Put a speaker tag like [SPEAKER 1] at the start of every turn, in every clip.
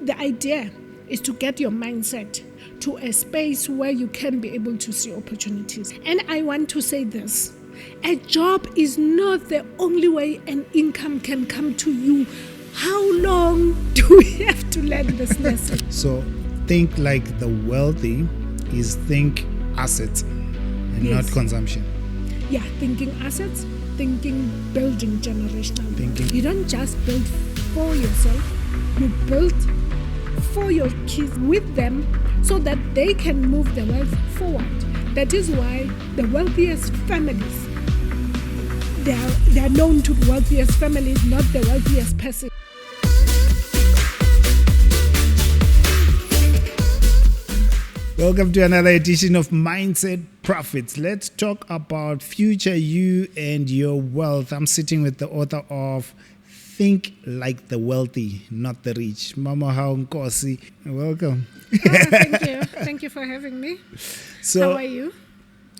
[SPEAKER 1] the idea is to get your mindset to a space where you can be able to see opportunities. And I want to say this. A job is not the only way an income can come to you. How long do we have to learn this lesson?
[SPEAKER 2] So think like the wealthy is think assets and not consumption.
[SPEAKER 1] Yeah, thinking assets, thinking building generational.
[SPEAKER 2] Thinking.
[SPEAKER 1] You don't just build for yourself, you build for your kids with them so that they can move the wealth forward. That is why the wealthiest families, they are known to be wealthiest families, not the wealthiest person.
[SPEAKER 2] Welcome to another edition of Mindset Profits. Let's talk about future you and your wealth. I'm sitting with the author of Think Like the Wealthy, Not the Rich. Mama Nkosi, welcome.
[SPEAKER 1] Oh, thank you. Thank you for having me.
[SPEAKER 2] So,
[SPEAKER 1] how are you?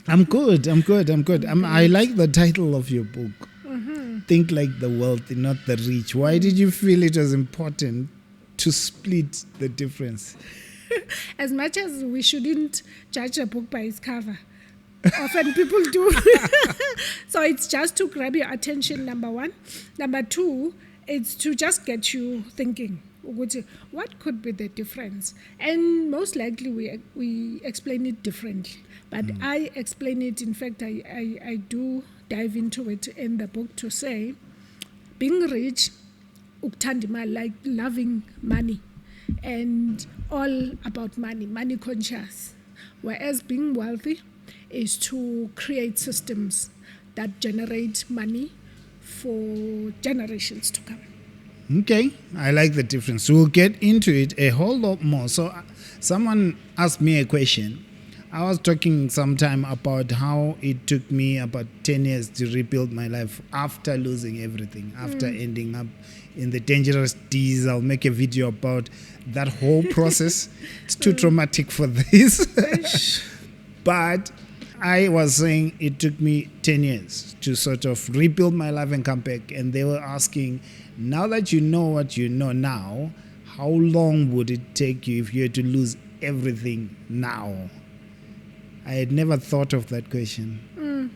[SPEAKER 2] I'm good. I like the title of your book.
[SPEAKER 1] Mm-hmm.
[SPEAKER 2] Think Like the Wealthy, Not the Rich. Why did you feel it was important to split the difference?
[SPEAKER 1] As much as we shouldn't judge a book by its cover, often people do. So it's just to grab your attention, number one. Number two, it's to just get you thinking. What could be the difference? And most likely we explain it differently. But I explain it, in fact, I do dive into it in the book to say, being rich, uktandima, like loving money, and all about money conscious. Whereas being wealthy is to create systems that generate money for generations to come.
[SPEAKER 2] Okay, I like the difference. We'll get into it a whole lot more. So someone asked me a question. I was talking sometime about how it took me about 10 years to rebuild my life after losing everything, after ending up in the dangerous D's. I'll make a video about that whole process. It's too traumatic for this. But I was saying it took me 10 years to sort of rebuild my life and come back. And they were asking, now that you know what you know now, how long would it take you if you had to lose everything now? I had never thought of that question.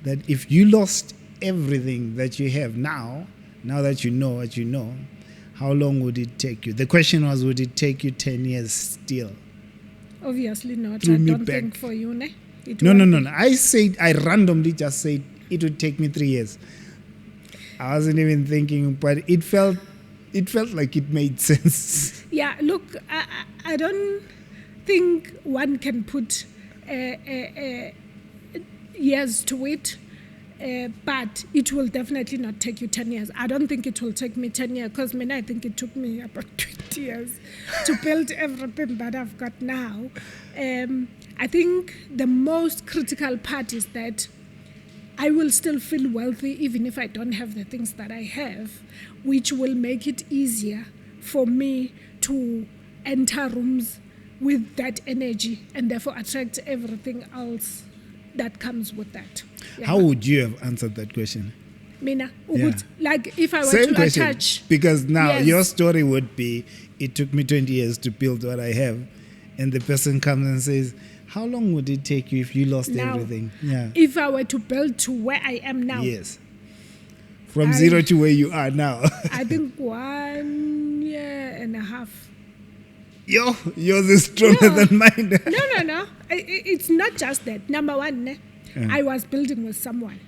[SPEAKER 2] That if you lost everything that you have now that you know what you know, how long would it take you? The question was, would it take you 10 years still?
[SPEAKER 1] Obviously not.
[SPEAKER 2] Threw
[SPEAKER 1] I
[SPEAKER 2] me
[SPEAKER 1] don't
[SPEAKER 2] back.
[SPEAKER 1] think for you, ne?
[SPEAKER 2] No. I randomly just said it would take me 3 years. I wasn't even thinking, but it felt like it made sense.
[SPEAKER 1] Yeah, look, I don't think one can put years to it, but it will definitely not take you 10 years. I don't think it will take me 10 years because I think it took me about 20 years to build everything that I've got now. I think the most critical part is that I will still feel wealthy even if I don't have the things that I have, which will make it easier for me to enter rooms with that energy and therefore attract everything else that comes with that. Yeah.
[SPEAKER 2] How would you have answered that question?
[SPEAKER 1] Mina,
[SPEAKER 2] Yeah.
[SPEAKER 1] like if I were
[SPEAKER 2] Same
[SPEAKER 1] to
[SPEAKER 2] question,
[SPEAKER 1] attach.
[SPEAKER 2] because now
[SPEAKER 1] Yes.
[SPEAKER 2] your story would be, it took me 20 years to build what I have, and the person comes and says, how long would it take you if you lost
[SPEAKER 1] Now,
[SPEAKER 2] everything? Yeah.
[SPEAKER 1] If I were to build to where I am now,
[SPEAKER 2] Yes. From zero to where you are now.
[SPEAKER 1] I think 1 year and a half.
[SPEAKER 2] Yours is stronger than mine.
[SPEAKER 1] No. It's not just that. Number one, I was building with someone.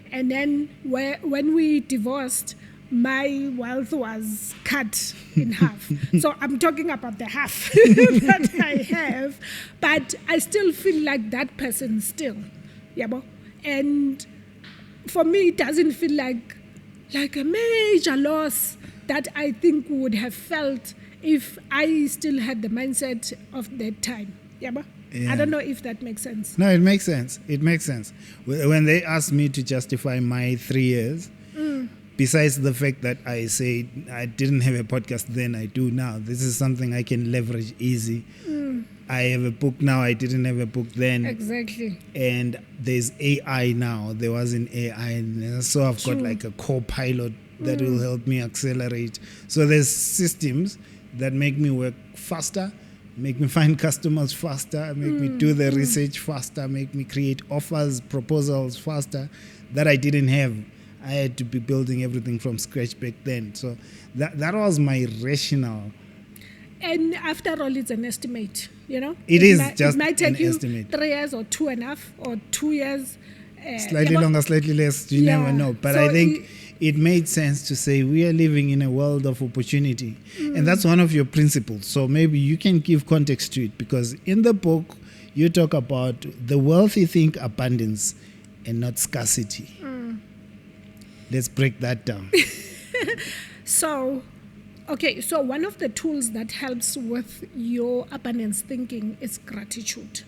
[SPEAKER 1] And then when we divorced, my wealth was cut in half. So I'm talking about the half that I have. But I still feel like that person still. Yeah, and for me, it doesn't feel like a major loss that I think would have felt if I still had the mindset of that time. Yeah. I don't know if that makes sense.
[SPEAKER 2] No, it makes sense. When they asked me to justify my 3 years, besides the fact that I said I didn't have a podcast then, I do now. This is something I can leverage easy. I have a book now. I didn't have a book then.
[SPEAKER 1] Exactly.
[SPEAKER 2] And there's AI now. There wasn't AI. And so I've got like a co-pilot that will help me accelerate. So there's systems that make me work faster, make me find customers faster, make me do the research faster, make me create offers, proposals faster that I didn't have. I had to be building everything from scratch back then. So that was my rationale.
[SPEAKER 1] And after all, it's an estimate, you know?
[SPEAKER 2] It
[SPEAKER 1] might take
[SPEAKER 2] an
[SPEAKER 1] you
[SPEAKER 2] estimate.
[SPEAKER 1] 3 years or 2.5 or 2 years.
[SPEAKER 2] Slightly longer, slightly less, you never know. But
[SPEAKER 1] So
[SPEAKER 2] I think it made sense to say we are living in a world of opportunity. And that's one of your principles. So maybe you can give context to it, because in the book, you talk about the wealthy think abundance and not scarcity. Let's break that down.
[SPEAKER 1] So one of the tools that helps with your abundance thinking is gratitude.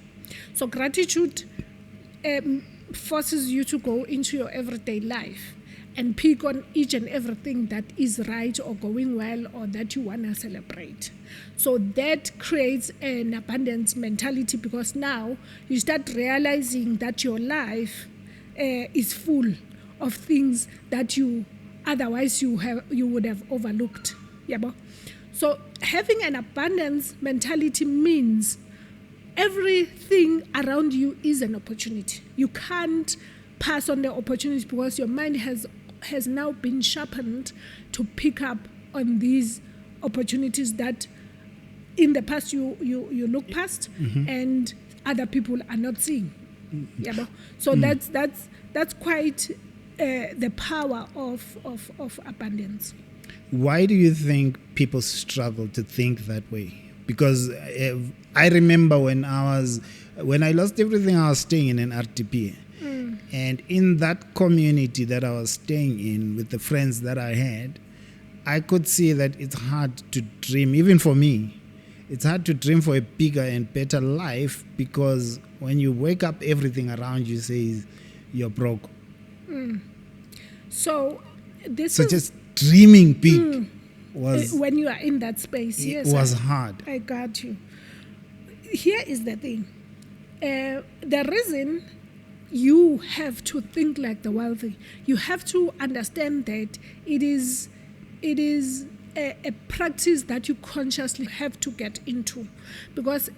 [SPEAKER 1] So gratitude forces you to go into your everyday life and pick on each and everything that is right or going well or that you want to celebrate. So that creates an abundance mentality, because now you start realizing that your life is full of things that you otherwise you would have overlooked. Yeah, so having an abundance mentality means everything around you is an opportunity. You can't pass on the opportunity because your mind has now been sharpened to pick up on these opportunities that in the past you look past and other people are not seeing. Yeah, so that's quite the power of abundance.
[SPEAKER 2] Why do you think people struggle to think that way? Because I remember when I lost everything, I was staying in an RTP. And in that community that I was staying in with the friends that I had, I could see that it's hard to dream, even for me. It's hard to dream for a bigger and better life, because when you wake up, everything around you says you're broke.
[SPEAKER 1] So
[SPEAKER 2] just dreaming big was...
[SPEAKER 1] when you are in that space,
[SPEAKER 2] it was hard.
[SPEAKER 1] I got you. Here is the thing. The reason you have to think like the wealthy, you have to understand that it is a practice that you consciously have to get into, because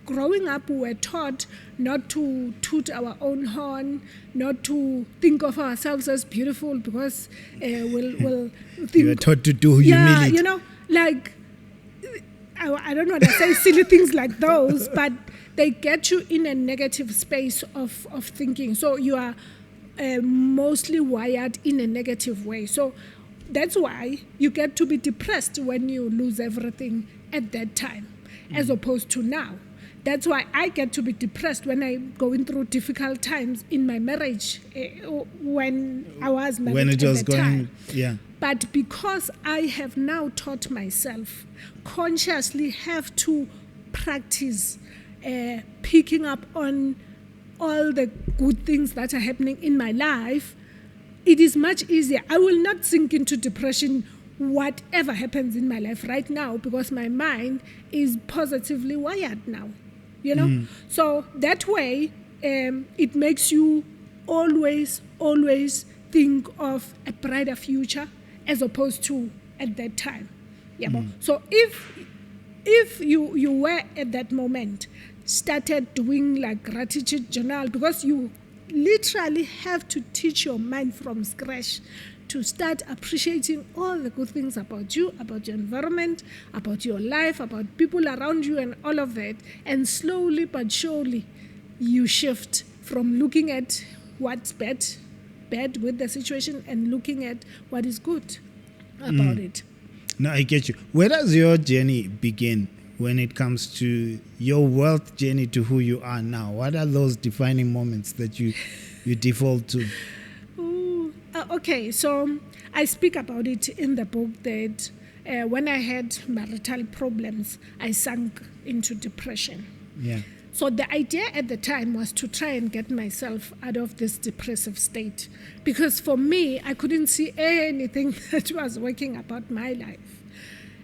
[SPEAKER 1] growing up we were taught not to toot our own horn, not to think of ourselves as beautiful, because we'll think...
[SPEAKER 2] You were taught to do humility.
[SPEAKER 1] You know, like, I don't want to say silly things like those, but they get you in a negative space of thinking. So you are mostly wired in a negative way. So that's why you get to be depressed when you lose everything at that time, as opposed to now. That's why I get to be depressed when I'm going through difficult times in my marriage, when I was married
[SPEAKER 2] when it was
[SPEAKER 1] at the
[SPEAKER 2] going,
[SPEAKER 1] time.
[SPEAKER 2] yeah.
[SPEAKER 1] But because I have now taught myself, consciously have to practice picking up on all the good things that are happening in my life, it is much easier. I will not sink into depression whatever happens in my life right now, because my mind is positively wired now, you know. So that way it makes you always think of a brighter future as opposed to at that time. So if you were at that moment started doing like gratitude journal, because you literally have to teach your mind from scratch to start appreciating all the good things about you, about your environment, about your life, about people around you and all of that. And slowly but surely you shift from looking at what's bad with the situation and looking at what is good about it.
[SPEAKER 2] No, I get you. Where does your journey begin when it comes to your wealth journey to who you are now? What are those defining moments that you default to?
[SPEAKER 1] Okay, so I speak about it in the book that when I had marital problems, I sank into depression.
[SPEAKER 2] Yeah.
[SPEAKER 1] So the idea at the time was to try and get myself out of this depressive state, because for me, I couldn't see anything that was working about my life.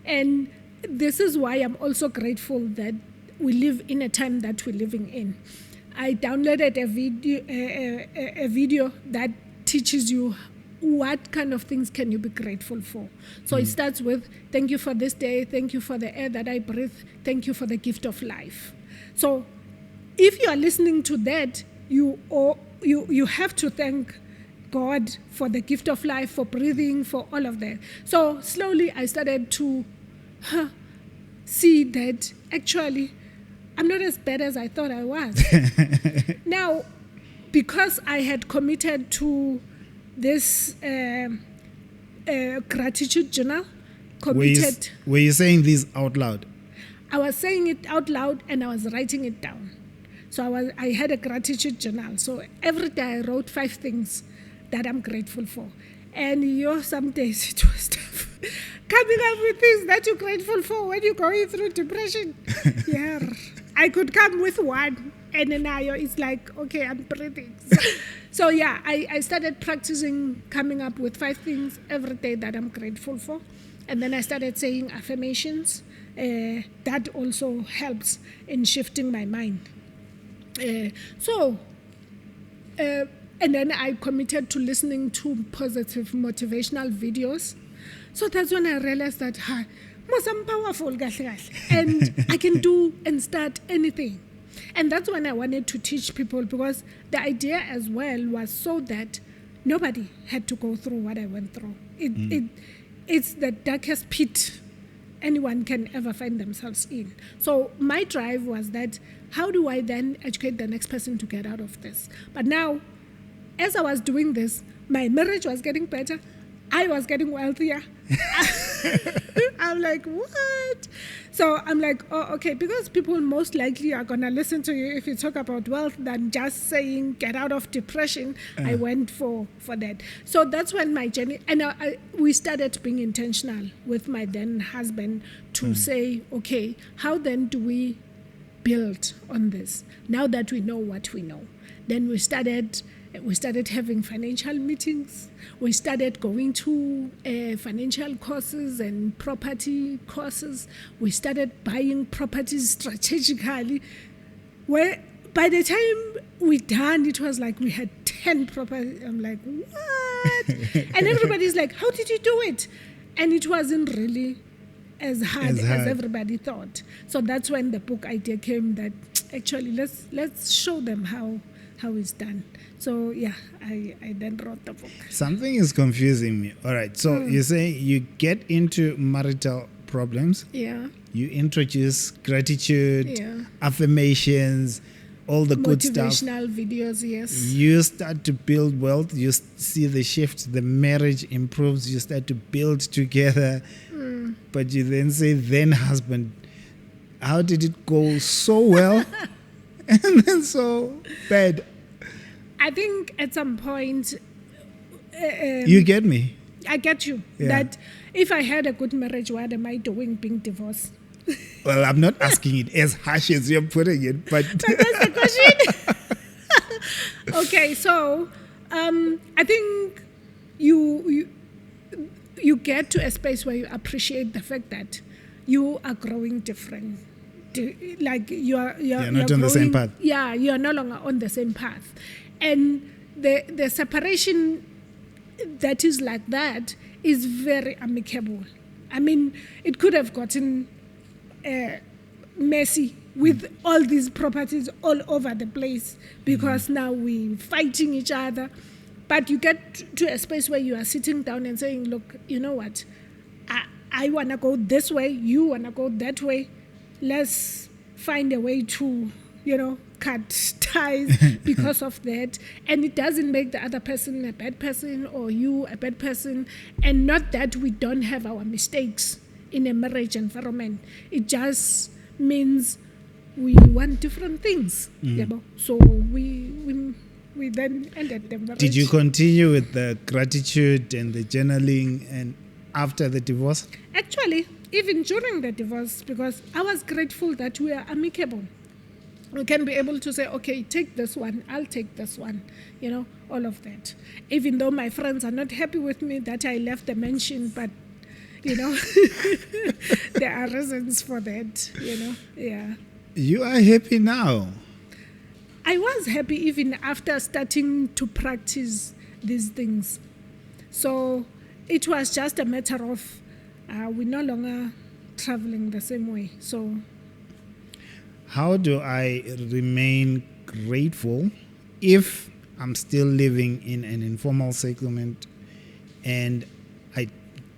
[SPEAKER 1] And this is why I'm also grateful that we live in a time that we're living in. I downloaded a video that teaches you what kind of things can you be grateful for? So it starts with, thank you for this day, thank you for the air that I breathe, thank you for the gift of life. So if you are listening to that, you have to thank God for the gift of life, for breathing, for all of that. So slowly I started to see that actually I'm not as bad as I thought I was. Now, because I had committed to this gratitude journal,
[SPEAKER 2] Were you saying this out loud?
[SPEAKER 1] I was saying it out loud and I was writing it down. So I had a gratitude journal. So every day I wrote 5 things that I'm grateful for. And some days it was tough. Coming up with things that you're grateful for when you're going through depression. Yeah. I could come with one and then it's like, okay, I'm breathing. So yeah, I started practicing coming up with 5 things every day that I'm grateful for. And then I started saying affirmations. That also helps in shifting my mind. And then I committed to listening to positive motivational videos. So that's when I realized that I'm powerful, and I can do and start anything. And that's when I wanted to teach people, because the idea as well was so that nobody had to go through what I went through. It's the darkest pit anyone can ever find themselves in. So my drive was that, how do I then educate the next person to get out of this? But now, as I was doing this, my marriage was getting better. I was getting wealthier. I'm like, what? So I'm like, oh, okay, because people most likely are going to listen to you if you talk about wealth than just saying get out of depression. I went for that. So that's when my journey, and we started being intentional with my then husband to say, okay, how then do we build on this now that we know what we know? Then we started having financial meetings. We started going to financial courses and property courses. We started buying properties strategically. Where by the time we done, it was like we had 10 properties. I'm like, what? And everybody's like, how did you do it? And it wasn't really as hard as everybody thought. So that's when the book idea came, that actually let's show them how it's done. So yeah, I then wrote the book.
[SPEAKER 2] Something is confusing me. All right, so you say you get into marital problems.
[SPEAKER 1] Yeah.
[SPEAKER 2] You introduce gratitude,
[SPEAKER 1] Yeah.
[SPEAKER 2] affirmations, all the good stuff.
[SPEAKER 1] Motivational videos, yes.
[SPEAKER 2] You start to build wealth. You see the shift. The marriage improves. You start to build together. But you then say, then husband, how did it go so well and then so bad?
[SPEAKER 1] I think at some point...
[SPEAKER 2] you get me?
[SPEAKER 1] I get you.
[SPEAKER 2] Yeah.
[SPEAKER 1] That if I had a good marriage, what am I doing being divorced?
[SPEAKER 2] Well, I'm not asking it as harsh as you're putting it, but...
[SPEAKER 1] But that's the question. Okay, so I think you get to a space where you appreciate the fact that you are growing different. Like you're
[SPEAKER 2] not on the same path.
[SPEAKER 1] Yeah, you are no longer on the same path. And the separation that is like that is very amicable. I mean, it could have gotten messy with all these properties all over the place, because now we're fighting each other. But you get to a space where you are sitting down and saying, look, you know what? I want to go this way. You want to go that way. Let's find a way to, cut ties because of that. And it doesn't make the other person a bad person or you a bad person. And not that we don't have our mistakes in a marriage environment. It just means we want different things. So we then ended the marriage.
[SPEAKER 2] Did you continue with the gratitude and the journaling and after the divorce?
[SPEAKER 1] Actually, even during the divorce, because I was grateful that we are amicable. We can be able to say, okay, take this one, I'll take this one, all of that. Even though my friends are not happy with me that I left the mansion, but, there are reasons for that, yeah.
[SPEAKER 2] You are happy now.
[SPEAKER 1] I was happy even after starting to practice these things. So it was just a matter of we're no longer traveling the same way. So
[SPEAKER 2] How do I remain grateful if I'm still living in an informal settlement and I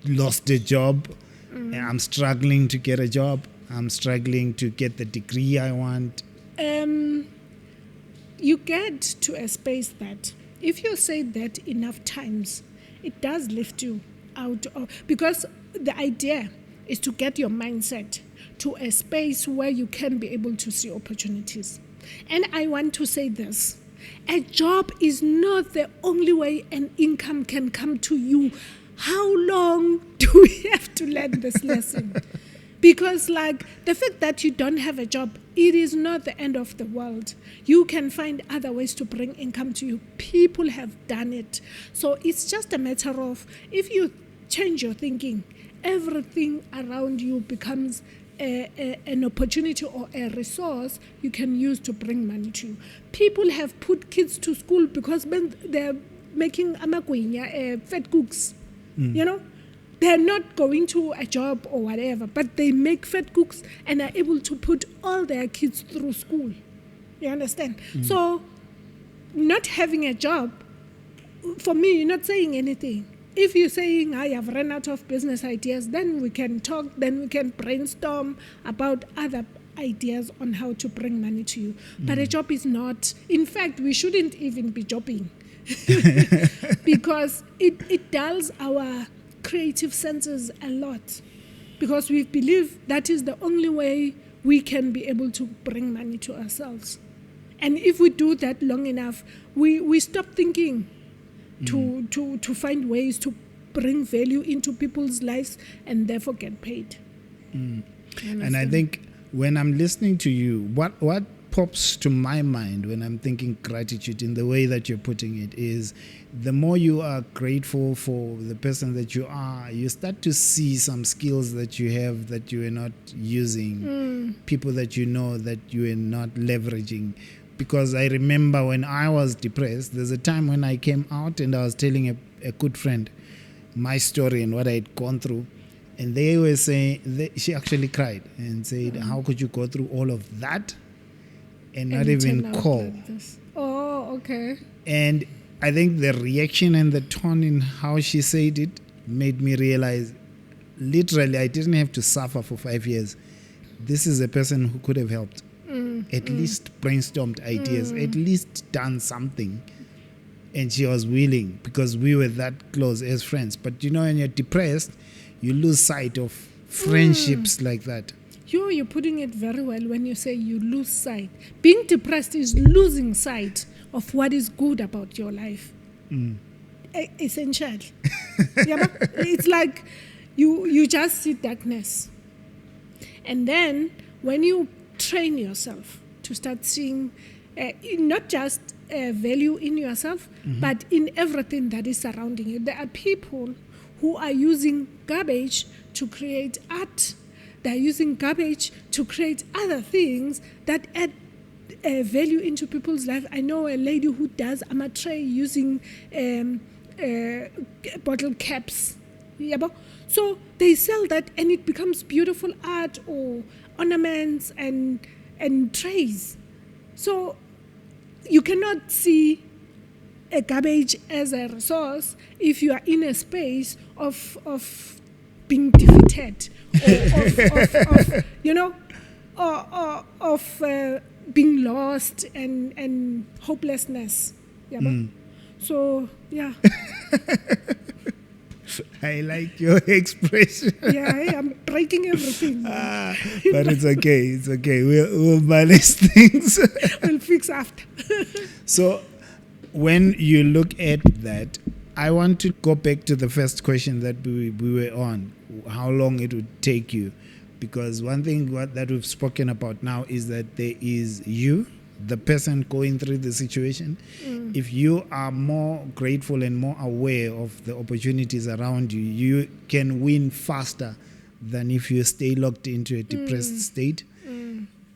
[SPEAKER 2] lost a job and I'm struggling to get a job, I'm struggling to get the degree I want?
[SPEAKER 1] you get to a space that if you say that enough times, it does lift you out of, because the idea is to get your mindset to a space where you can be able to see opportunities. And I want to say this: a job is not the only way an income can come to you. How long do we have to learn this lesson? Because, like, the fact that you don't have a job, it is not the end of the world. You can find other ways to bring income to you. People have done it. So it's just a matter of, if you change your thinking, everything around you becomes an opportunity or a resource you can use to bring money to you. People have put kids to school because they're making amagwinya, fat cooks, you know? They're not going to a job or whatever, but they make fat cooks and are able to put all their kids through school. You understand? So not having a job, for me, you're not saying anything. If you're saying, I have run out of business ideas, then we can talk, then we can brainstorm about other ideas on how to bring money to you. But a job is not, in fact, we shouldn't even be jobbing because it dulls our creative senses a lot, because we believe that is the only way we can be able to bring money to ourselves. And if we do that long enough, we stop thinking to find ways to bring value into people's lives and therefore get paid.
[SPEAKER 2] And I think when I'm listening to you, what pops to my mind when I'm thinking gratitude in the way that you're putting it is, the more you are grateful for the person that you are, you start to see some skills that you have that you are not using, people that you know that you are not leveraging. Because I remember when I was depressed, there's a time when I came out and I was telling a good friend my story and what I had gone through. And they were saying, she actually cried and said, how could you go through all of that and not even call?
[SPEAKER 1] Like oh, okay.
[SPEAKER 2] And I think the reaction and the tone in how she said it made me realize, literally, I didn't have to suffer for 5 years. This is a person who could have helped. At least brainstormed ideas, at least done something. And she was willing, because we were that close as friends. But you know, when you're depressed, you lose sight of friendships like that.
[SPEAKER 1] You're putting it very well when you say you lose sight. Being depressed is losing sight of what is good about your life. Essentially. Yeah, it's like you just see darkness. And then when you train yourself to start seeing not just value in yourself, but in everything that is surrounding you. There are people who are using garbage to create art. They're using garbage to create other things that add value into people's life. I know a lady who does amatray using bottle caps. So they sell that and it becomes beautiful art or ornaments and trays. So you cannot see a garbage as a resource if you are in a space of being defeated of being lost and hopelessness. So yeah.
[SPEAKER 2] I like your expression.
[SPEAKER 1] Yeah, I'm breaking everything.
[SPEAKER 2] But it's okay. It's okay. We'll manage things.
[SPEAKER 1] We'll fix after.
[SPEAKER 2] So when you look at that, I want to go back to the first question that we were on, how long it would take you. Because one thing that we've spoken about now is that there is you, the person going through the situation. If you are more grateful and more aware of the opportunities around you, you can win faster than if you stay locked into a depressed state.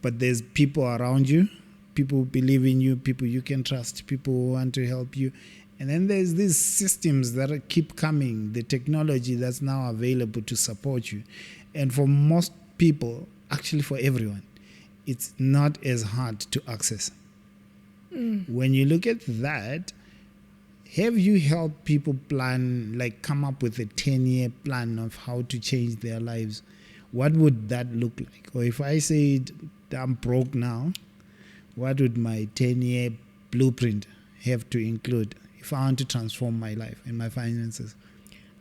[SPEAKER 2] But there's people around you, people who believe in you, people you can trust, people who want to help you. And then there's these systems that keep coming, the technology that's now available to support you. And for most people, actually for everyone, it's not as hard to access. When you look at that, have you helped people plan, like come up with a 10-year plan of how to change their lives? What would that look like? Or if I said I'm broke now, what would my 10-year blueprint have to include if I want to transform my life and my finances?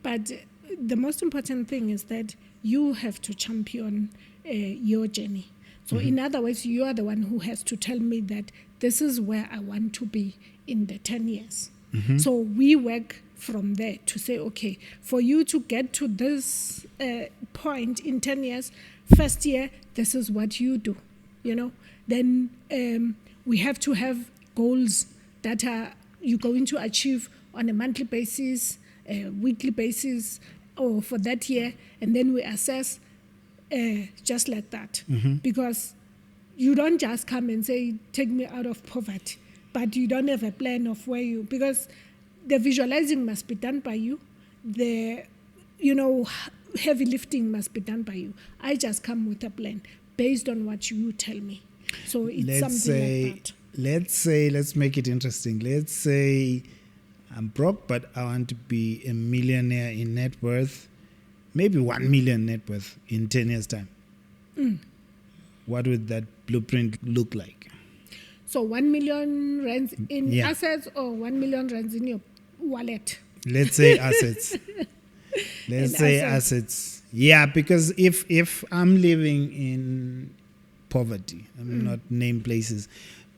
[SPEAKER 1] But the most important thing is that you have to champion your journey. So in other words, you are the one who has to tell me that this is where I want to be in the 10 years. So we work from there to say, okay, for you to get to this point in 10 years, first year, this is what you do, Then we have to have goals that are you're going to achieve on a monthly basis, a weekly basis, or for that year, and then we assess just like that. Because you don't just come and say, take me out of poverty, but you don't have a plan of where you, because the visualizing must be done by you, the heavy lifting must be done by you. I just come with a plan based on what you tell me. So it's something like that.
[SPEAKER 2] Let's make it interesting. Let's say I'm broke, but I want to be a millionaire in net worth, maybe 1 million net worth in 10 years' time. What would that blueprint look like?
[SPEAKER 1] So 1 million rands in assets or 1 million rands in your wallet?
[SPEAKER 2] Let's say assets. Let's say assets. Yeah, because if I'm living in poverty, I'm not name places,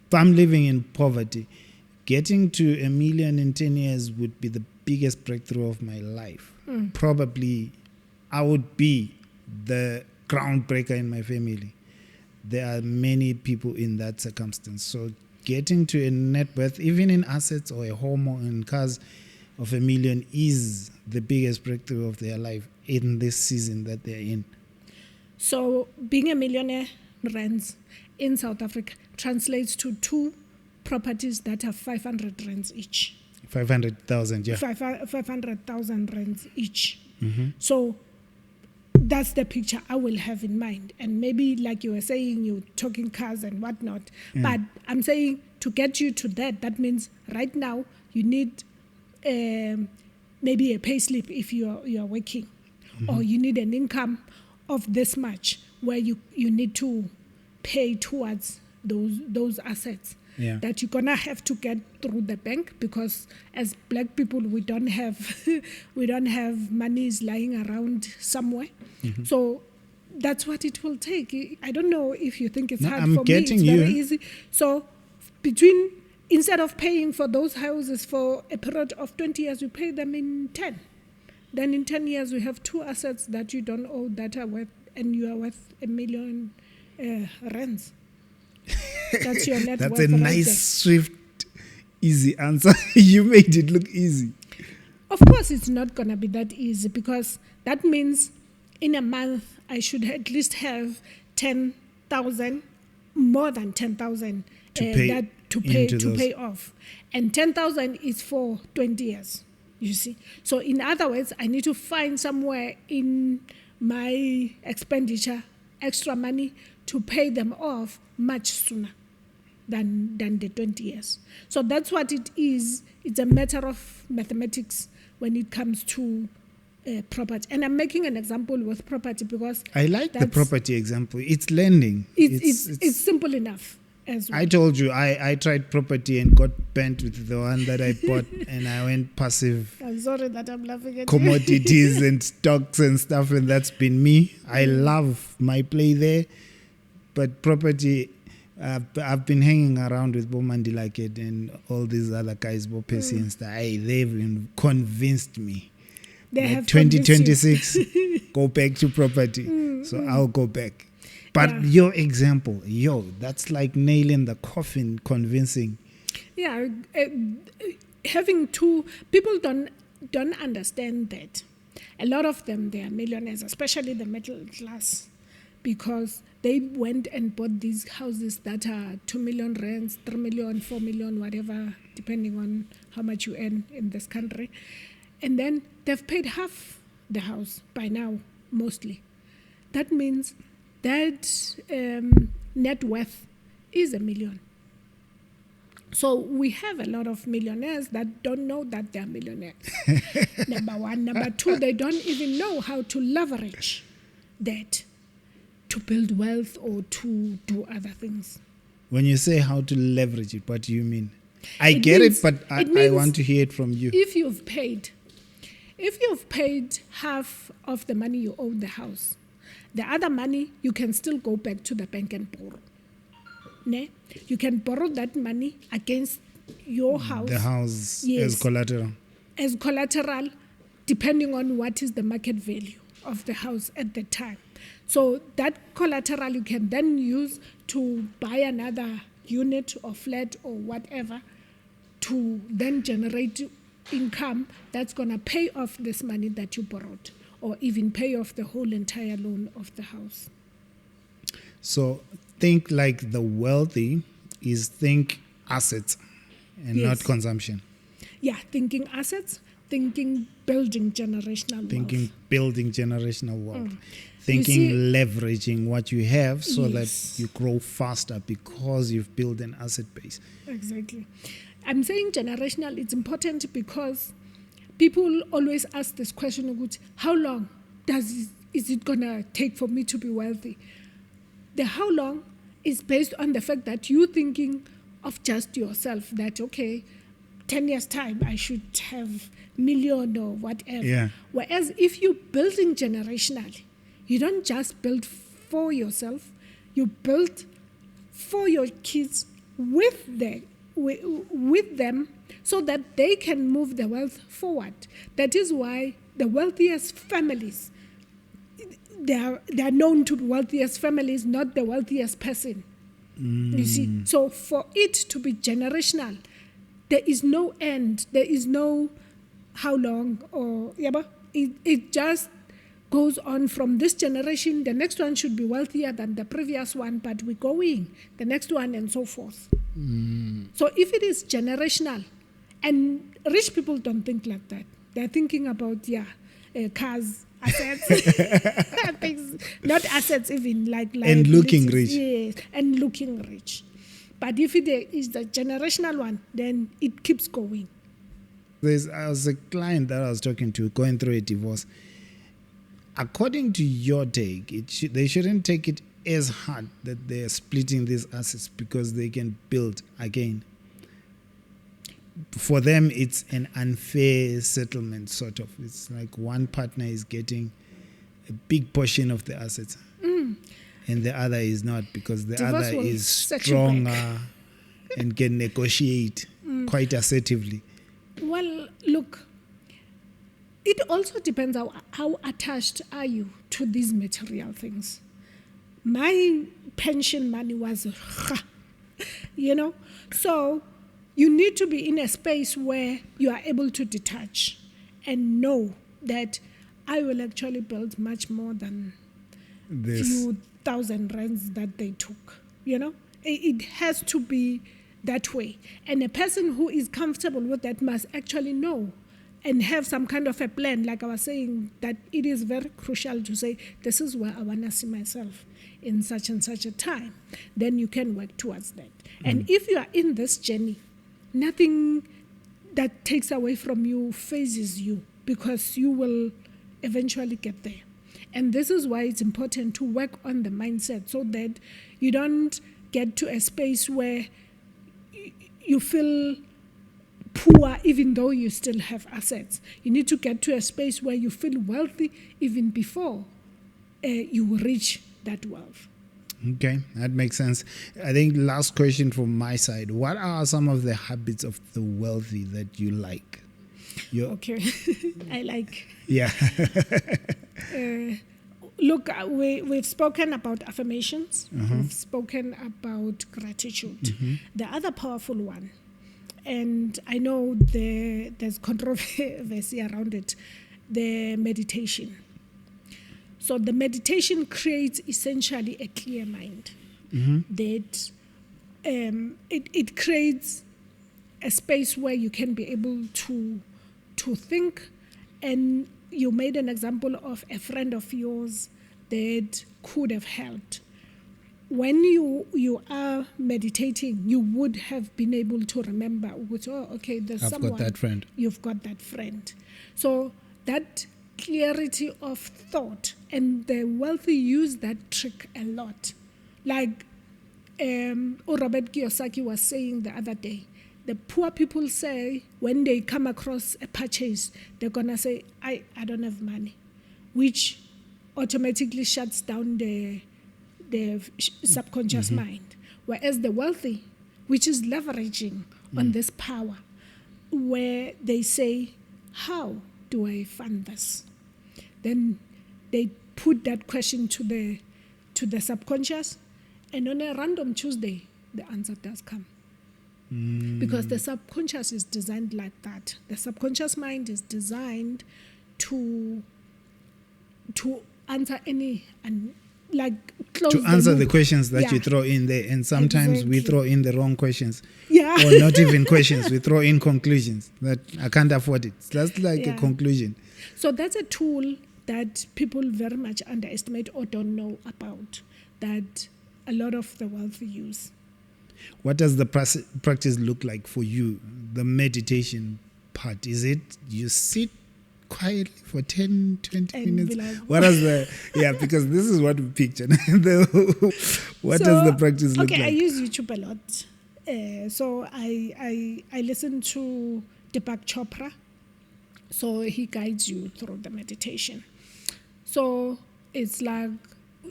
[SPEAKER 2] if I'm living in poverty, getting to 1 million in 10 years would be the biggest breakthrough of my life. Probably I would be the groundbreaker in my family. There are many people in that circumstance. So getting to a net worth, even in assets or a home or in cars of 1 million, is the biggest breakthrough of their life in this season that they're in.
[SPEAKER 1] So being a millionaire rands in South Africa translates to 2 properties that are 500 rands each.
[SPEAKER 2] 500,000, yeah.
[SPEAKER 1] 500,000 rands each. So that's the picture I will have in mind. And maybe, like you were saying, you're talking cars and whatnot. But I'm saying to get you to that means right now you need maybe a pay slip if you are working, or you need an income of this much where you need to pay towards those assets that you're gonna have to get through the bank, because as black people we don't have monies lying around somewhere. So that's what it will take. I don't know if you think it's hard. For me it's very easy. So instead of paying for those houses for a period of 20 years, you pay them in 10. Then in 10 years we have 2 assets that you don't owe that are worth, and you are worth 1 million rands. That's your net worth.
[SPEAKER 2] That's a nice, swift, easy answer. You made it look easy.
[SPEAKER 1] Of course, it's not going to be that easy, because that means in a month I should at least have 10,000, more than 10,000 to pay off, and 10,000 is for 20 years. You see, so in other words, I need to find somewhere in my expenditure extra money to pay them off much sooner than the 20 years. So that's what it is. It's a matter of mathematics when it comes to property. And I'm making an example with property because
[SPEAKER 2] I like the property example. It's lending.
[SPEAKER 1] It's simple enough as well.
[SPEAKER 2] I told you I tried property and got bent with the one that I bought, and I went passive.
[SPEAKER 1] I'm sorry that I'm laughing at
[SPEAKER 2] commodities and stocks and stuff, and that's been me. I love my play there, but property, I've been hanging around with Bomandi Laket and all these other guys, Bopesi and stuff. They've convinced me.
[SPEAKER 1] They have
[SPEAKER 2] 2026, go back to property. So I'll go back. But your example, that's like nailing the coffin, convincing.
[SPEAKER 1] Yeah, having 2 people don't understand that. A lot of them, they are millionaires, especially the middle class, because they went and bought these houses that are 2 million rands, 3 million, 4 million, whatever, depending on how much you earn in this country. And then they've paid half the house by now, mostly. That means that net worth is $1 million. So we have a lot of millionaires that don't know that they're millionaires. Number one. Number two, they don't even know how to leverage that to build wealth or to do other things.
[SPEAKER 2] When you say how to leverage it, what do you mean? I get it, but I want to hear it from you.
[SPEAKER 1] If you've paid half of the money you owe the house, the other money you can still go back to the bank and borrow. Ne? You can borrow that money against your house.
[SPEAKER 2] The house
[SPEAKER 1] Yes.
[SPEAKER 2] as collateral.
[SPEAKER 1] As collateral, depending on what is the market value of the house at the time. So that collateral you can then use to buy another unit or flat or whatever to then generate income that's going to pay off this money that you borrowed or even pay off the whole entire loan of the house.
[SPEAKER 2] So think like the wealthy is think assets and
[SPEAKER 1] Yes.
[SPEAKER 2] not consumption.
[SPEAKER 1] Yeah, thinking assets, thinking building generational
[SPEAKER 2] Thinking
[SPEAKER 1] wealth.
[SPEAKER 2] building generational wealth. Thinking
[SPEAKER 1] see-
[SPEAKER 2] leveraging what you have so
[SPEAKER 1] Yes.
[SPEAKER 2] that you grow faster because you've built an asset base.
[SPEAKER 1] Exactly. I'm saying generational, it's important because people always ask this question of how long is it going to take for me to be wealthy? The how long is based on the fact that you're thinking of just yourself, that, okay, 10 years' time, I should have million or whatever.
[SPEAKER 2] Yeah.
[SPEAKER 1] Whereas if you're building generationally, you don't just build for yourself, you build for your kids with them so that they can move the wealth forward. That is why the wealthiest families, they are known to be wealthiest families, not the wealthiest person. You see, so for it to be generational, there is no end, there is no how long, or it just goes on from this generation. The next one should be wealthier than the previous one, but we're going the next one and so forth. So if it is generational, and rich people don't think like that, they're thinking about cars, assets, things, not assets even, like
[SPEAKER 2] And looking rich.
[SPEAKER 1] Yes, and looking rich. But if it is the generational one, then it keeps going.
[SPEAKER 2] There was a client that I was talking to going through a divorce. According to your take, they shouldn't take it as hard that they're splitting these assets because they can build again. For them, it's an unfair settlement, sort of. It's like one partner is getting a big portion of the assets, and the other is not, because the
[SPEAKER 1] Divorce
[SPEAKER 2] other
[SPEAKER 1] will
[SPEAKER 2] is
[SPEAKER 1] set you back.
[SPEAKER 2] stronger and can negotiate quite assertively.
[SPEAKER 1] Well, look, it also depends how attached are you to these material things. My pension money was, so you need to be in a space where you are able to detach and know that I will actually build much more than
[SPEAKER 2] This.
[SPEAKER 1] few thousand rands that they took. It has to be that way. And a person who is comfortable with that must actually know and have some kind of a plan. Like I was saying, that it is very crucial to say, this is where I want to see myself in such and such a time. Then you can work towards that. And if you are in this journey, nothing that takes away from you phases you, because you will eventually get there. And this is why it's important to work on the mindset so that you don't get to a space where you feel poor even though you still have assets. You need to get to a space where you feel wealthy even before you reach that wealth.
[SPEAKER 2] Okay, that makes sense. I think last question from my side. What are some of the habits of the wealthy that you like?
[SPEAKER 1] Okay, I like.
[SPEAKER 2] Yeah.
[SPEAKER 1] Look, we've spoken about affirmations. We've spoken about gratitude. The other powerful one, and I know there's controversy around it, the meditation. So the meditation creates essentially a clear mind. That it creates a space where you can be able to think. And you made an example of a friend of yours that could have helped. When you are meditating, you would have been able to remember, which, there's
[SPEAKER 2] I've
[SPEAKER 1] someone.
[SPEAKER 2] got that friend.
[SPEAKER 1] You've got that friend. So that clarity of thought, and the wealthy use that trick a lot. Like Robert Kiyosaki was saying the other day, the poor people say when they come across a purchase, they're going to say, I don't have money, which automatically shuts down the subconscious mind. Whereas the wealthy, which is leveraging on this power, where they say, how do I fund this? Then they put that question to the subconscious, and on a random Tuesday, the answer does come. Because the subconscious is designed like that. The subconscious mind is designed to answer any, and like close
[SPEAKER 2] To answer the
[SPEAKER 1] loop.
[SPEAKER 2] questions that
[SPEAKER 1] Yeah.
[SPEAKER 2] you throw in there. And sometimes we
[SPEAKER 1] Exactly.
[SPEAKER 2] throw in the wrong questions.
[SPEAKER 1] Yeah.
[SPEAKER 2] Or not even questions. We throw in conclusions that I can't afford it. That's like a
[SPEAKER 1] Yeah.
[SPEAKER 2] conclusion.
[SPEAKER 1] So that's a tool that people very much underestimate or don't know about, that a lot of the wealthy use.
[SPEAKER 2] What does the practice look like for you? The meditation part. Is it you sit quietly for 10, 20
[SPEAKER 1] And be
[SPEAKER 2] minutes?
[SPEAKER 1] like,
[SPEAKER 2] What is because this is what we picture. What does the practice look
[SPEAKER 1] I
[SPEAKER 2] like?
[SPEAKER 1] use YouTube a lot. So I listen to Deepak Chopra. So he guides you through the meditation. So it's like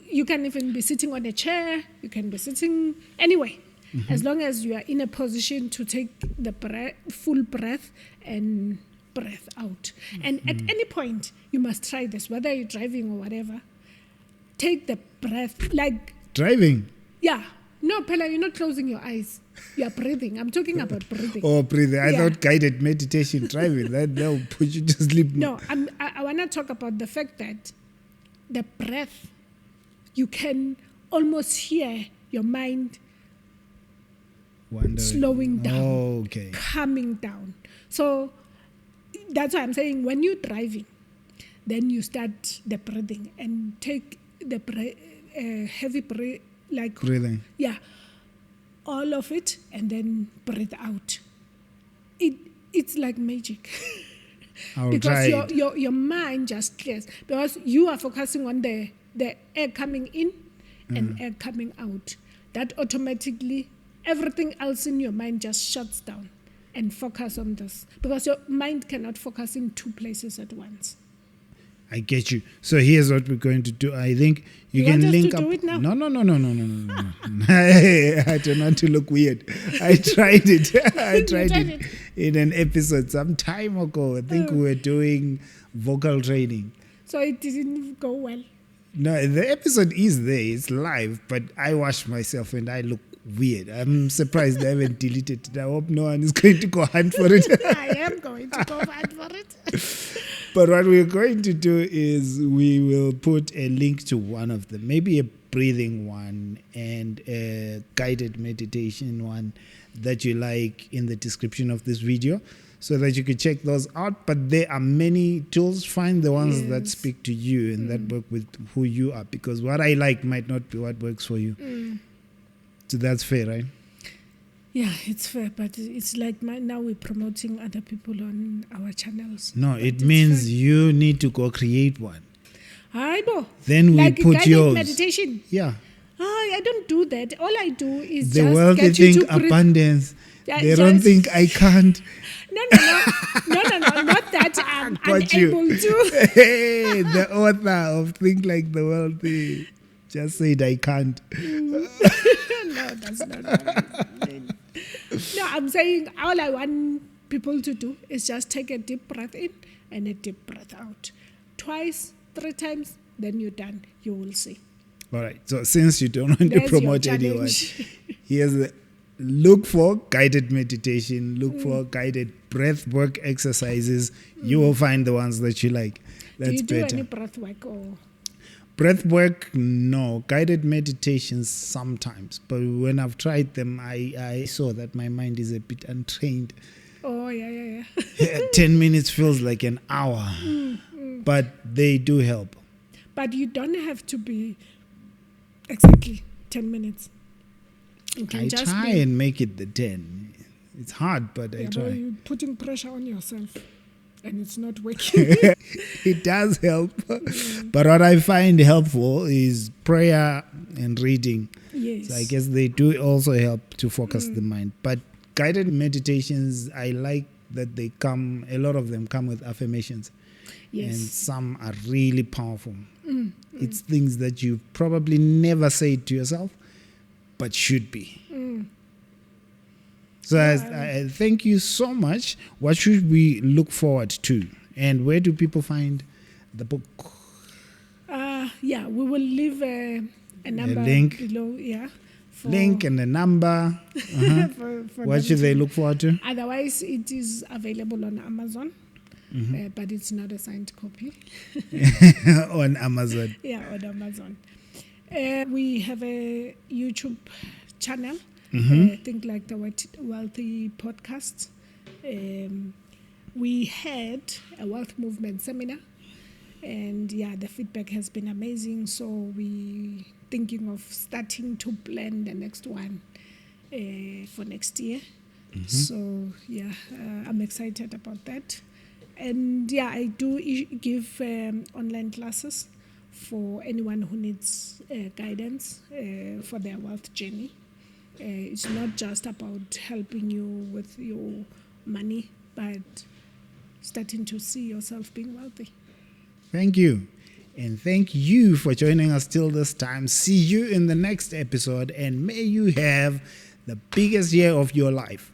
[SPEAKER 1] you can even be sitting on a chair. You can be sitting anywhere. As long as you are in a position to take the full breath and breath out. And at any point, you must try this, whether you're driving or whatever. Take the breath, like,
[SPEAKER 2] Driving.
[SPEAKER 1] yeah. No, Pella, you're not closing your eyes. You are breathing. I'm talking about breathing.
[SPEAKER 2] Or breathing. I
[SPEAKER 1] Yeah.
[SPEAKER 2] thought guided meditation driving. That'll put you to sleep.
[SPEAKER 1] No, I want to talk about the fact that the breath, you can almost hear your mind
[SPEAKER 2] Wondering.
[SPEAKER 1] slowing down,
[SPEAKER 2] Oh, okay.
[SPEAKER 1] calming down. So that's why I'm saying when you're driving, then you start the breathing and take the heavy breath, like
[SPEAKER 2] Breathing.
[SPEAKER 1] yeah, all of it, and then breathe out. It's like magic.
[SPEAKER 2] I'll
[SPEAKER 1] Because
[SPEAKER 2] try it.
[SPEAKER 1] your mind just clears, because you are focusing on the air coming in and air coming out. That automatically, everything else in your mind just shuts down and focus on this, because your mind cannot focus in two places at once.
[SPEAKER 2] I get you. So here's what we're going to do. I think you
[SPEAKER 1] You want
[SPEAKER 2] can
[SPEAKER 1] us
[SPEAKER 2] link
[SPEAKER 1] to
[SPEAKER 2] up.
[SPEAKER 1] do it now?
[SPEAKER 2] No. I don't want to look weird. I tried it. I tried
[SPEAKER 1] tried
[SPEAKER 2] it in an episode some time ago. I think we were doing vocal training.
[SPEAKER 1] So it didn't go well.
[SPEAKER 2] No, the episode is there. It's live, but I watched myself and I look weird. I'm surprised they haven't deleted it. I hope no one is going to go hunt for it.
[SPEAKER 1] I am going to go fight for it.
[SPEAKER 2] But what we're going to do is we will put a link to one of them, maybe a breathing one and a guided meditation one that you like, in the description of this video, so that you can check those out. But there are many tools. Find the ones that
[SPEAKER 1] Yes.
[SPEAKER 2] speak to you and that work with who you are, because what I like might not be what works for you. So that's fair, right?
[SPEAKER 1] Yeah, it's fair, but it's like now we're promoting other people on our channels.
[SPEAKER 2] No,
[SPEAKER 1] But
[SPEAKER 2] it
[SPEAKER 1] it's
[SPEAKER 2] means
[SPEAKER 1] fine.
[SPEAKER 2] you need to go create one.
[SPEAKER 1] I know.
[SPEAKER 2] Then we
[SPEAKER 1] Like
[SPEAKER 2] put
[SPEAKER 1] guided
[SPEAKER 2] yours.
[SPEAKER 1] meditation.
[SPEAKER 2] Yeah.
[SPEAKER 1] I don't do that. All I do is
[SPEAKER 2] The
[SPEAKER 1] just
[SPEAKER 2] wealthy
[SPEAKER 1] get you
[SPEAKER 2] think
[SPEAKER 1] to breathe.
[SPEAKER 2] abundance.
[SPEAKER 1] Yeah,
[SPEAKER 2] They don't
[SPEAKER 1] just-
[SPEAKER 2] think I can't.
[SPEAKER 1] No, not that I'm
[SPEAKER 2] Got you.
[SPEAKER 1] unable to.
[SPEAKER 2] Hey, the author of Think Like the Wealthy just said I can't.
[SPEAKER 1] No, that's not what I mean. No, I'm saying all I want people to do is just take a deep breath in and a deep breath out. Twice, 3 times, then you're done. You will see.
[SPEAKER 2] All right. So since you don't want to
[SPEAKER 1] There's your
[SPEAKER 2] promote anyone,
[SPEAKER 1] challenge.
[SPEAKER 2] here's the look for guided meditation, look for guided breath work exercises. You will find the ones that you like.
[SPEAKER 1] Do
[SPEAKER 2] That's
[SPEAKER 1] you do
[SPEAKER 2] better.
[SPEAKER 1] any breath work or?
[SPEAKER 2] Breath work, no. Guided meditations sometimes. But when I've tried them, I saw that my mind is a bit untrained.
[SPEAKER 1] Oh, yeah.
[SPEAKER 2] 10 minutes feels like an hour. But they do help.
[SPEAKER 1] But you don't have to be exactly 10 minutes. It can
[SPEAKER 2] I
[SPEAKER 1] just
[SPEAKER 2] try
[SPEAKER 1] be,
[SPEAKER 2] and make it the 10. It's hard, but I
[SPEAKER 1] but
[SPEAKER 2] try.
[SPEAKER 1] you're putting pressure on yourself and it's not working.
[SPEAKER 2] It does help. But what I find helpful is prayer and reading.
[SPEAKER 1] Yes.
[SPEAKER 2] So I guess they do also help to focus the mind. But guided meditations, I like that a lot of them come with affirmations.
[SPEAKER 1] Yes.
[SPEAKER 2] And some are really powerful. It's things that you probably never say to yourself, but should be. So I thank you so much. What should we look forward to? And where do people find the book?
[SPEAKER 1] Yeah, we will leave a number
[SPEAKER 2] link.
[SPEAKER 1] below. Yeah.
[SPEAKER 2] Link and the number.
[SPEAKER 1] For
[SPEAKER 2] What
[SPEAKER 1] them
[SPEAKER 2] should they
[SPEAKER 1] to-
[SPEAKER 2] look forward to?
[SPEAKER 1] Otherwise, it is available on Amazon, but it's not a signed copy.
[SPEAKER 2] On Amazon.
[SPEAKER 1] Yeah, on Amazon. We have a YouTube channel, Think Like the Wealthy podcast. We had a wealth movement seminar, and the feedback has been amazing. So we thinking of starting to plan the next one for next year. So I'm excited about that. And I do give online classes for anyone who needs guidance for their wealth journey. It's not just about helping you with your money, but starting to see yourself being wealthy.
[SPEAKER 2] Thank you. And thank you for joining us till this time. See you in the next episode, and may you have the biggest year of your life.